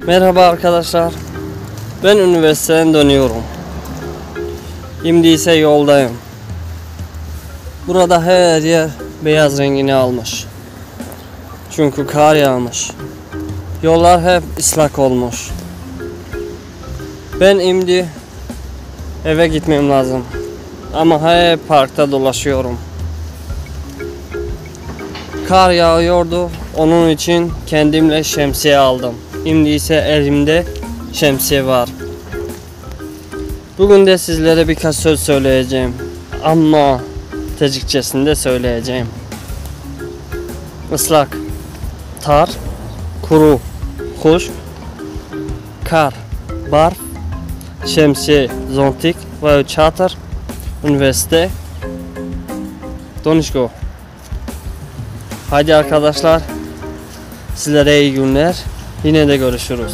Merhaba arkadaşlar. Ben üniversiteden dönüyorum. Şimdi ise yoldayım. Burada her yer beyaz rengini almış. Çünkü kar yağmış. Yollar hep ıslak olmuş. Ben şimdi eve gitmem lazım. Ama hep parkta dolaşıyorum. Kar yağıyordu. Onun için kendimle şemsiye aldım. Şimdi ise elimde şemsiye var. Bugün de sizlere birkaç söz söyleyeceğim. Ama tecikçesinde söyleyeceğim. Islak, tar, kuru, kuş, kar, barf, şemsiye, zontik ve çadır, üniversite, donişko. Hadi arkadaşlar, sizlere iyi günler. Yine de görüşürüz.